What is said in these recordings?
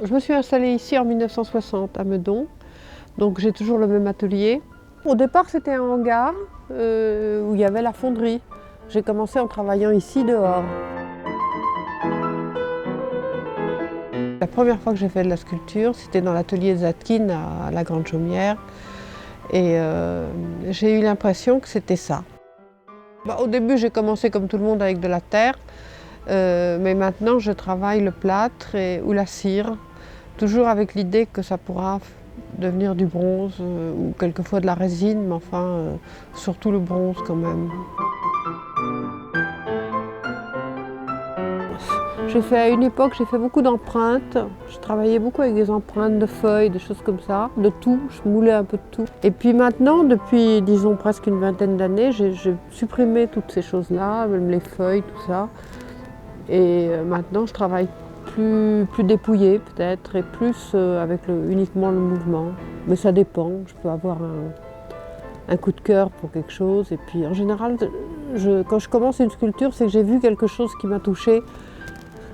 Je me suis installée ici en 1960 à Meudon, donc j'ai toujours le même atelier. Au départ c'était un hangar où il y avait la fonderie. J'ai commencé en travaillant ici dehors. La première fois que j'ai fait de la sculpture, c'était dans l'atelier Zadkine à la Grande Chaumière. Et j'ai eu l'impression que c'était ça. Au début, j'ai commencé comme tout le monde avec de la terre, mais maintenant je travaille le plâtre ou la cire, toujours avec l'idée que ça pourra devenir du bronze ou quelquefois de la résine, mais enfin surtout le bronze quand même. À une époque, j'ai fait beaucoup d'empreintes. Je travaillais beaucoup avec des empreintes de feuilles, des choses comme ça, de tout. Je moulais un peu de tout. Et puis maintenant, depuis, disons, presque une vingtaine d'années, j'ai supprimé toutes ces choses-là, même les feuilles, tout ça. Et maintenant, je travaille plus dépouillé peut-être, et plus avec uniquement le mouvement. Mais ça dépend. Je peux avoir un coup de cœur pour quelque chose. Et puis, en général, quand je commence une sculpture, c'est que j'ai vu quelque chose qui m'a touchée.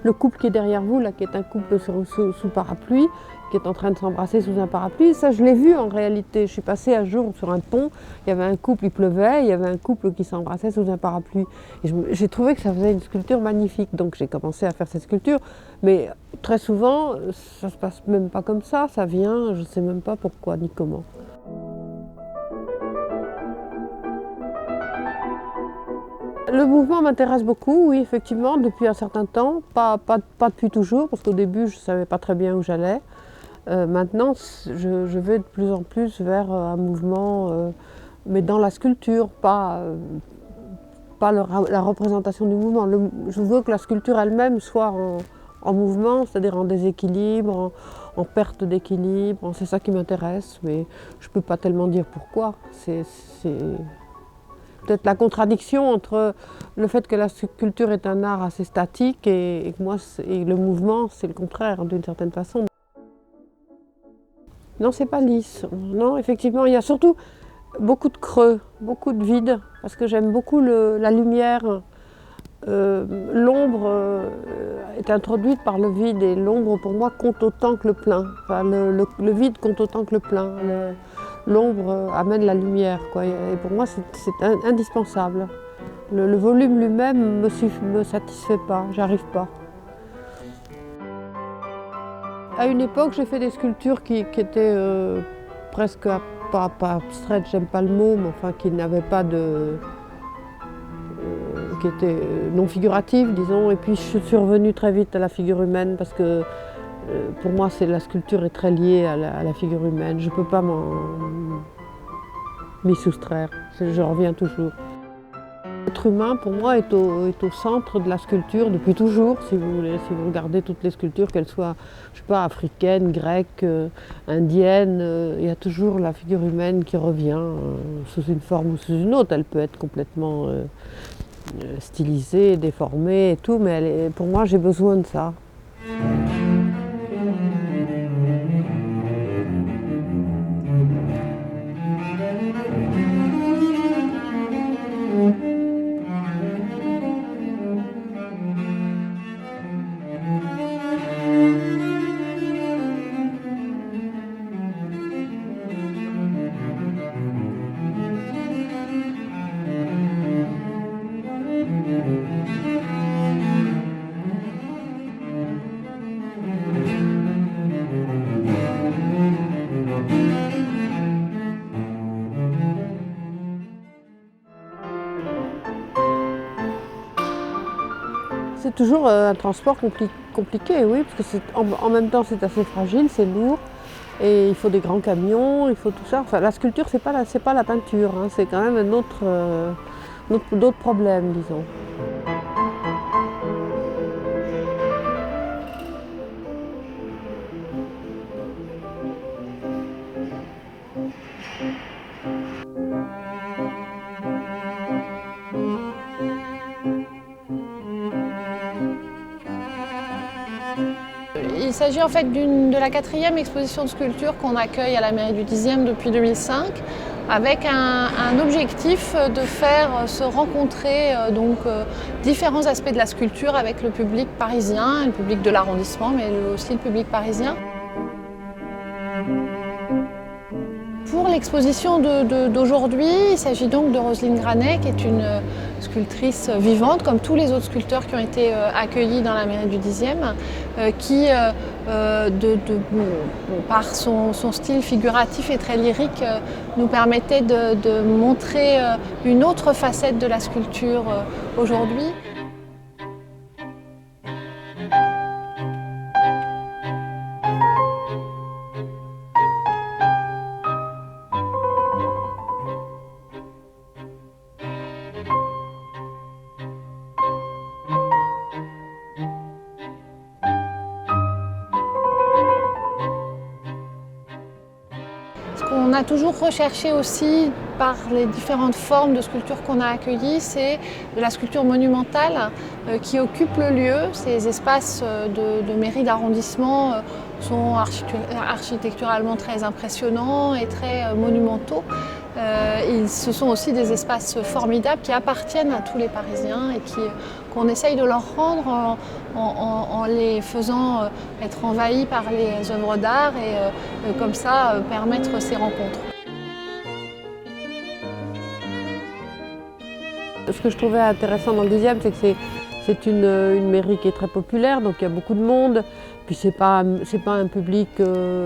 Le couple qui est derrière vous, là, qui est un couple sous parapluie, qui est en train de s'embrasser sous un parapluie, ça je l'ai vu en réalité. Je suis passée un jour sur un pont, il y avait un couple, il pleuvait, il y avait un couple qui s'embrassait sous un parapluie. J'ai trouvé que ça faisait une sculpture magnifique, donc j'ai commencé à faire cette sculpture. Mais très souvent, ça se passe même pas comme ça vient, je ne sais même pas pourquoi ni comment. Le mouvement m'intéresse beaucoup, oui, effectivement, depuis un certain temps. Pas depuis toujours, parce qu'au début, je ne savais pas très bien où j'allais. Maintenant, je vais de plus en plus vers un mouvement, mais dans la sculpture, pas la représentation du mouvement. Je veux que la sculpture elle-même soit en mouvement, c'est-à-dire en déséquilibre, en perte d'équilibre. C'est ça qui m'intéresse, mais je ne peux pas tellement dire pourquoi. C'est peut-être la contradiction entre le fait que la sculpture est un art assez statique et que moi, le mouvement, c'est le contraire d'une certaine façon. Non, c'est pas lisse. Non, effectivement, il y a surtout beaucoup de creux, beaucoup de vide, parce que j'aime beaucoup la lumière. L'ombre est introduite par le vide et l'ombre, pour moi, compte autant que le plein. Enfin, le vide compte autant que le plein. L'ombre amène la lumière, quoi. Et pour moi, c'est indispensable. Le volume lui-même me satisfait pas, j'arrive pas. À une époque, j'ai fait des sculptures qui étaient presque, pas abstraites, j'aime pas le mot, mais enfin qui n'avaient pas de... qui étaient non figuratives, disons. Et puis je suis revenue très vite à la figure humaine parce que pour moi, la sculpture est très liée à la figure humaine. Je ne peux pas m'y soustraire, je reviens toujours. L'être humain, pour moi, est au centre de la sculpture depuis toujours, si vous voulez. Si vous regardez toutes les sculptures, qu'elles soient, je sais pas, africaines, grecques, indiennes, il y a toujours la figure humaine qui revient sous une forme ou sous une autre. Elle peut être complètement stylisée, déformée et tout, mais pour moi, j'ai besoin de ça. C'est toujours un transport compliqué, oui, parce que en même temps c'est assez fragile, c'est lourd, et il faut des grands camions, il faut tout ça. Enfin, la sculpture, c'est pas la peinture, hein, c'est quand même d'autres problèmes, disons. Il s'agit en fait de la 4e exposition de sculpture qu'on accueille à la mairie du 10e depuis 2005. avec un objectif de faire se rencontrer différents aspects de la sculpture avec le public parisien, le public de l'arrondissement, mais aussi le public parisien. Pour l'exposition d'aujourd'hui, il s'agit donc de Roselyne Granet, qui est une sculptrice vivante, comme tous les autres sculpteurs qui ont été accueillis dans la mairie du 10e, qui, par son style figuratif et très lyrique, nous permettait de montrer une autre facette de la sculpture aujourd'hui. Ce qu'on a toujours recherché aussi par les différentes formes de sculpture qu'on a accueillies, c'est de la sculpture monumentale qui occupe le lieu. Ces espaces de mairie d'arrondissement sont architecturalement très impressionnants et très monumentaux. Ce sont aussi des espaces formidables qui appartiennent à tous les Parisiens et qu'on essaye de leur rendre en les faisant être envahis par les œuvres d'art et comme ça permettre ces rencontres. Ce que je trouvais intéressant dans le 10e, c'est que c'est une mairie qui est très populaire, donc il y a beaucoup de monde. Puis c'est pas un public,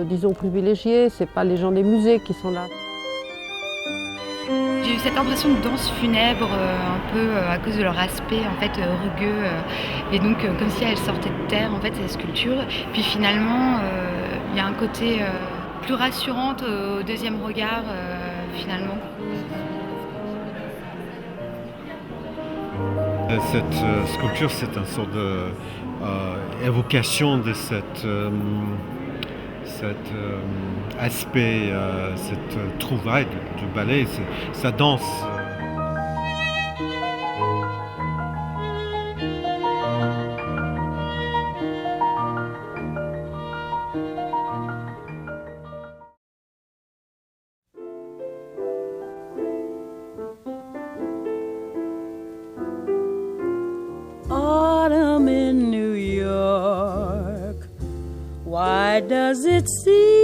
disons, privilégié, c'est pas les gens des musées qui sont là. J'ai eu cette impression de danse funèbre, un peu à cause de leur aspect en fait rugueux, et donc comme si elles sortaient de terre en fait ces sculptures. Puis finalement, il y a un côté plus rassurant au deuxième regard finalement. Cette sculpture, c'est une sorte d'évocation de cet aspect, cette trouvaille du ballet, sa danse. Autumn in New York, why does it seem